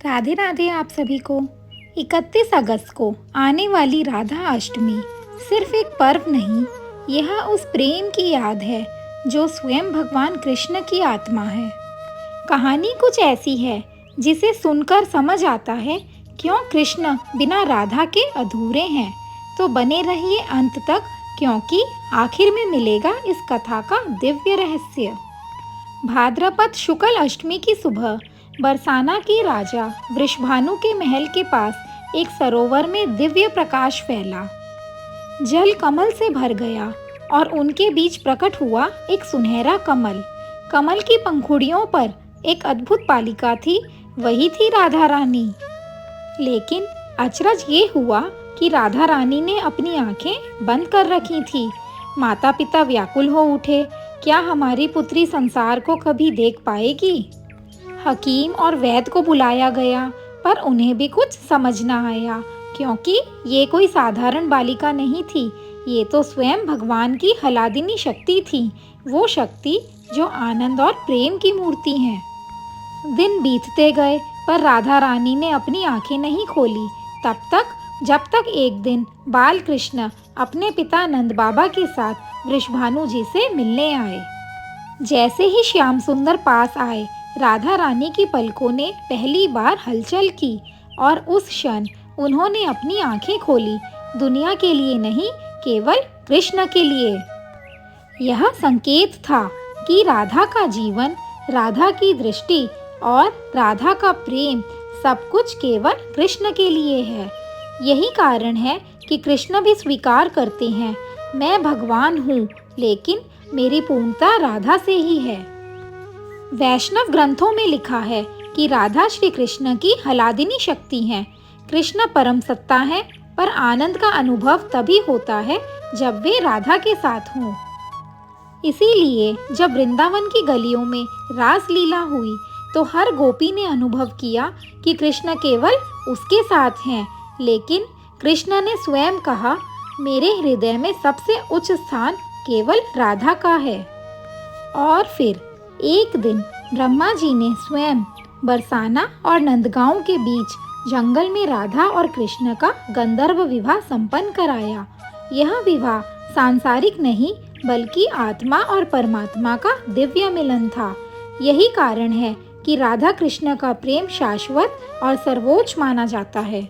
राधे राधे आप सभी को। 31 अगस्त को आने वाली राधा अष्टमी सिर्फ एक पर्व नहीं, यह उस प्रेम की याद है जो स्वयं भगवान कृष्ण की आत्मा है। कहानी कुछ ऐसी है जिसे सुनकर समझ आता है क्यों कृष्ण बिना राधा के अधूरे हैं। तो बने रहिए अंत तक, क्योंकि आखिर में मिलेगा इस कथा का दिव्य रहस्य। भाद्रपद शुक्ल अष्टमी की सुबह बरसाना की राजा वृषभानु के महल के पास एक सरोवर में दिव्य प्रकाश फैला। जल कमल से भर गया और उनके बीच प्रकट हुआ एक सुनहरा कमल। कमल की पंखुड़ियों पर एक अद्भुत बालिका थी, वही थी राधा रानी। लेकिन अचरज ये हुआ कि राधा रानी ने अपनी आंखें बंद कर रखी थी। माता पिता व्याकुल हो उठे, क्या हमारी पुत्री संसार को कभी देख पाएगी? हकीम और वैद्य को बुलाया गया, पर उन्हें भी कुछ समझ न आया, क्योंकि ये कोई साधारण बालिका नहीं थी। ये तो स्वयं भगवान की हलादिनी शक्ति थी, वो शक्ति जो आनंद और प्रेम की मूर्ति है। दिन बीतते गए, पर राधा रानी ने अपनी आंखें नहीं खोली तब तक जब तक एक दिन बाल कृष्ण अपने पिता नंद बाबा के साथ वृषभानु जी से मिलने आए। जैसे ही श्याम सुंदर पास आए, राधा रानी की पलकों ने पहली बार हलचल की और उस क्षण उन्होंने अपनी आंखें खोली, दुनिया के लिए नहीं, केवल कृष्ण के लिए। यह संकेत था कि राधा का जीवन, राधा की दृष्टि और राधा का प्रेम सब कुछ केवल कृष्ण के लिए है। यही कारण है कि कृष्ण भी स्वीकार करते हैं, मैं भगवान हूँ, लेकिन मेरी पूर्णता राधा से ही है। वैष्णव ग्रंथों में लिखा है कि राधा श्री कृष्ण की हलादिनी शक्ति हैं। कृष्ण परम सत्ता है, पर आनंद का अनुभव तभी होता है जब वे राधा के साथ हों। इसीलिए जब वृंदावन की गलियों में रास लीला हुई, तो हर गोपी ने अनुभव किया कि कृष्ण केवल उसके साथ हैं। लेकिन कृष्ण ने स्वयं कहा, मेरे हृदय में सबसे उच्च स्थान केवल राधा का है। और फिर एक दिन ब्रह्मा जी ने स्वयं बरसाना और नंदगांव के बीच जंगल में राधा और कृष्ण का गंधर्व विवाह संपन्न कराया। यह विवाह सांसारिक नहीं, बल्कि आत्मा और परमात्मा का दिव्य मिलन था। यही कारण है कि राधा कृष्ण का प्रेम शाश्वत और सर्वोच्च माना जाता है।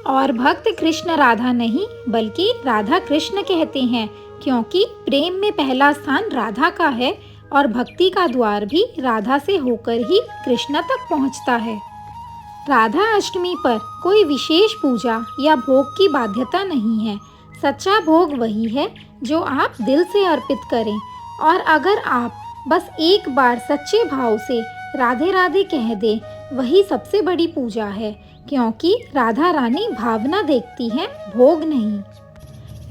और भक्त कृष्ण राधा नहीं, बल्कि राधा कृष्ण कहते हैं, क्योंकि प्रेम में पहला स्थान राधा का है और भक्ति का द्वार भी राधा से होकर ही कृष्ण तक पहुंचता है। राधा अष्टमी पर कोई विशेष पूजा या भोग की बाध्यता नहीं है। सच्चा भोग वही है जो आप दिल से अर्पित करें। और अगर आप बस एक बार सच्चे भाव से राधे राधे कह दें, वही सबसे बड़ी पूजा है, क्योंकि राधा रानी भावना देखती हैं, भोग नहीं।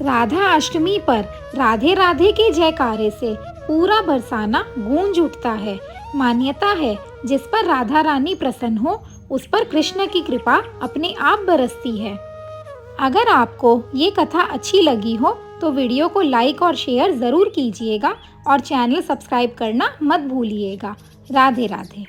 राधा अष्टमी पर राधे राधे के जयकारे से पूरा बरसाना गूंज उठता है। मान्यता है, जिस पर राधा रानी प्रसन्न हो, उस पर कृष्ण की कृपा अपने आप बरसती है। अगर आपको ये कथा अच्छी लगी हो तो वीडियो को लाइक और शेयर ज़रूर कीजिएगा और चैनल सब्सक्राइब करना मत भूलिएगा। राधे राधे।